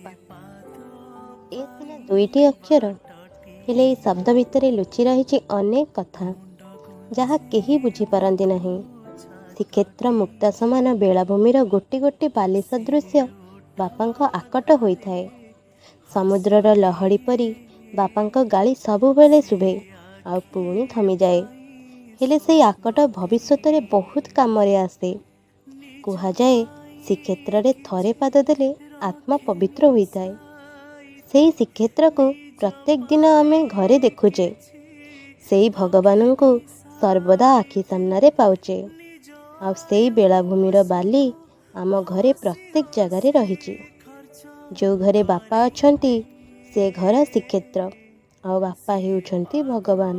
ବାପା। ଏ ସିନା ଦୁଇଟି ଅକ୍ଷର, ହେଲେ ଏହି ଶବ୍ଦ ଭିତରେ ଲୁଚି ରହିଛି ଅନେକ କଥା ଯାହା କେହି ବୁଝିପାରନ୍ତି ନାହିଁ। ଶ୍ରୀକ୍ଷେତ୍ର ମୁକ୍ତା ସମାନ ବେଳାଭୂମିର ଗୋଟି ଗୋଟି ବାଲି ସଦୃଶ୍ୟ ବାପାଙ୍କ ଆକଟ ହୋଇଥାଏ। ସମୁଦ୍ରର ଲହଡ଼ି ପରି ବାପାଙ୍କ ଗାଳି ସବୁବେଳେ ଶୁଭେ ଆଉ ପୁଣି ଥମିଯାଏ। ହେଲେ ସେଇ ଆକଟ ଭବିଷ୍ୟତରେ ବହୁତ କାମରେ ଆସେ। କୁହାଯାଏ ଶ୍ରୀକ୍ଷେତ୍ରରେ ଥରେ ପାଦ ଦେଲେ ଆତ୍ମା ପବିତ୍ର ହୋଇଥାଏ। ସେଇ ଶ୍ରୀକ୍ଷେତ୍ରକୁ ପ୍ରତ୍ୟେକ ଦିନ ଆମେ ଘରେ ଦେଖୁଛେ, ସେଇ ଭଗବାନଙ୍କୁ ସର୍ବଦା ଆଖି ସାମ୍ନାରେ ପାଉଛେ। ଆଉ ସେଇ ବେଳାଭୂମିର ବାଲି ଆମ ଘରେ ପ୍ରତ୍ୟେକ ଜାଗାରେ ରହିଛି। ଯେଉଁ ଘରେ ବାପା ଅଛନ୍ତି ସେ ଘର ଶ୍ରୀକ୍ଷେତ୍ର, ଆଉ ବାପା ହେଉଛନ୍ତି ଭଗବାନ।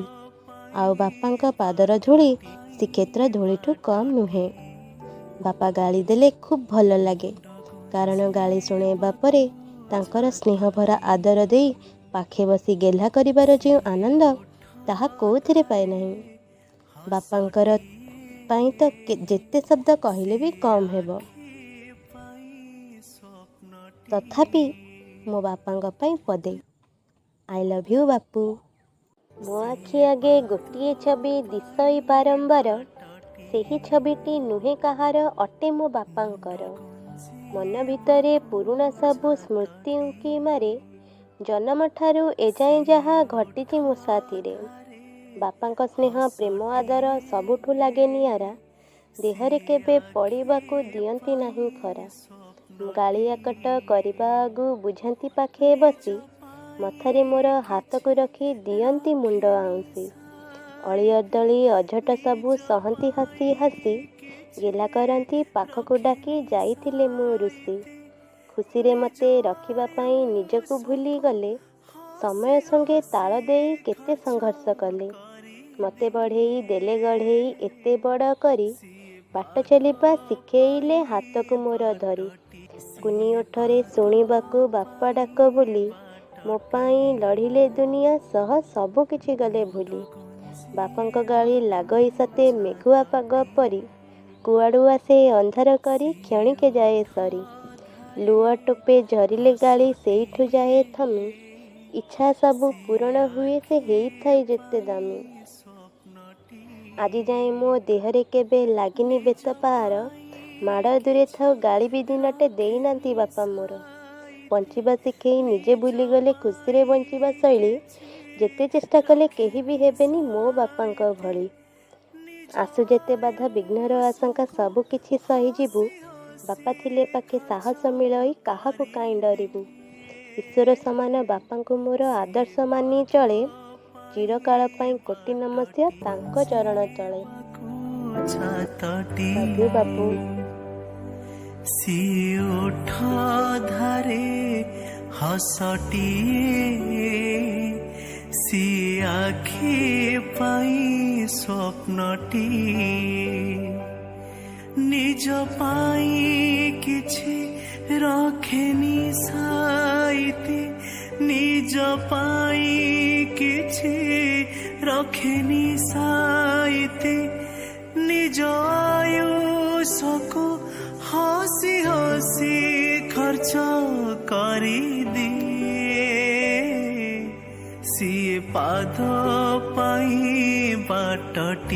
ଆଉ ବାପାଙ୍କ ପାଦର ଧୂଳି ଶ୍ରୀକ୍ଷେତ୍ର ଧୂଳିଠୁ କମ୍ ନୁହେଁ। ବାପା ଗାଳି ଦେଲେ ଖୁବ୍ ଭଲ ଲାଗେ, କାରଣ ଗାଳି ଶୁଣାଇବା ପରେ ତାଙ୍କର ସ୍ନେହଭରା ଆଦର ଦେଇ ପାଖେ ବସି ଗେହ୍ଲା କରିବାର ଯେଉଁ ଆନନ୍ଦ, ତାହା କେଉଁଥିରେ ପାଏ ନାହିଁ। ବାପାଙ୍କର ପାଇଁ ତ ଯେତେ ଶବ୍ଦ କହିଲେ ବି କମ୍ ହେବ। ତଥାପି ମୋ ବାପାଙ୍କ ପାଇଁ ପଦେ ଆଇ ଲଭ୍ ୟୁ ବାପୁ। ମୋ ଆଖି ଆଗେ ଗୋଟିଏ ଛବି ଦିଶଇ ବାରମ୍ବାର, ସେହି ଛବିଟି ନୁହେଁ କାହାର, ଅଟେ ମୋ ବାପାଙ୍କର। ମନ ଭିତରେ ପୁରୁଣା ସବୁ ସ୍ମୃତି ଉଙ୍କି ମାରେ, ଜନ୍ମଠାରୁ ଏଯାଏଁ ଯାହା ଘଟିଛି ମୋ ସାଥିରେ। ବାପାଙ୍କ ସ୍ନେହ ପ୍ରେମ ଆଦର ସବୁଠୁ ଲାଗେ ନିଆରା, ଦେହରେ କେବେ ପଡ଼ିବାକୁ ଦିଅନ୍ତି ନାହିଁ ଖରା। ଗାଳି ଆକଟ କରିବା ଆଗୁ ବୁଝାନ୍ତି ପାଖେ ବସି, ମଥାରେ ମୋର ହାତକୁ ରଖି ଦିଅନ୍ତି ମୁଣ୍ଡ ଆଉଁସି। ଅଳି ଅର୍ଦ୍ଦଳି ଅଝଟ ସବୁ ସହନ୍ତି ହସି ହସି, ଗେହ୍ଲା କରନ୍ତି ପାଖକୁ ଡାକି ଯାଇଥିଲେ ମୁଁ ରୁଷି। ଖୁସିରେ ମୋତେ ରଖିବା ପାଇଁ ନିଜକୁ ଭୁଲି ଗଲେ, ସମୟ ସଙ୍ଗେ ତାଳ ଦେଇ କେତେ ସଂଘର୍ଷ କଲେ। ମୋତେ ବଢ଼େଇ ଦେଲେ ଗଢ଼େଇ ଏତେ ବଡ଼ କରି, ବାଟ ଚାଲିବା ଶିଖେଇଲେ ହାତକୁ ମୋର ଧରି। କୁନି ଓଠରେ ଶୁଣିବାକୁ ବାପା ଡାକ ବୋଲି, ମୋ ପାଇଁ ଲଢ଼ିଲେ ଦୁନିଆ ସହ ସବୁ କିଛି ଗଲେ ଭୁଲି। ବାପାଙ୍କ ଗାଳି ଲାଗଇ ସତେ ମେଘୁଆ ପାଗ ପରି, କୁଆଡ଼ୁ ଆସେ ଅନ୍ଧାର କରି କ୍ଷଣିକେ ଯାଏ ସରି। ଲୁହ ଟୋପେ ଝରିଲେ ଗାଳି ସେଇଠୁ ଯାଏ ଥମି, ଇଚ୍ଛା ସବୁ ପୂରଣ ହୁଏ ସେ ହେଇଥାଏ ଯେତେ ଦାମୀ। ଆଜି ଯାଏଁ ମୋ ଦେହରେ କେବେ ଲାଗିନି ବେତ ପାହାର, ମାଡ଼ ଦୂରେ ଥାଉ ଗାଳି ବି ଦିନଟେ ଦେଇନାହାନ୍ତି ବାପା ମୋର। ବଞ୍ଚିବା ଶିଖେଇ ନିଜେ ଭୁଲିଗଲେ ଖୁସିରେ ବଞ୍ଚିବା ଶୈଳୀ, ଯେତେ ଚେଷ୍ଟା କଲେ କେହି ବି ହେବେନି ମୋ ବାପାଙ୍କ ଭଳି। ଆସୁ ଯେତେ ବାଧା ବିଘ୍ନର ଆଶଙ୍କା ସବୁ କିଛି ସହିଯିବୁ, ବାପା ଥିଲେ ପାଖେ ସାହସ ମିଳଇ କାହାକୁ କାହିଁ ଡରିବୁ। ଈଶ୍ୱର ସମାନ ବାପାଙ୍କୁ ମୋର ଆଦର୍ଶ ମାନି ଚଳେ, ଚିରକାଳ ପାଇଁ କୋଟି ନମସ୍ୟ ତାଙ୍କ ଚରଣ ତଳେ। Love you Bapu. ସିଏ ଓଠ ଧାରେ ହସଟିଏ, ସିଏ ଆଖି ପାଇଁ ସ୍ୱପ୍ନଟିଏ। ନିଜ ପାଇଁ କିଛି ରଖେନି ସାଇତି, ନିଜ ପାଇଁ କିଛି ରଖେନି ସାଇତି। ନିଜ ଆୟୁଷକୁ ହସି ହସି ଖର୍ଚ୍ଚ କରିଦିଏ, ସିଏ ପାଦ ପାଇଁ ବାଟଟି।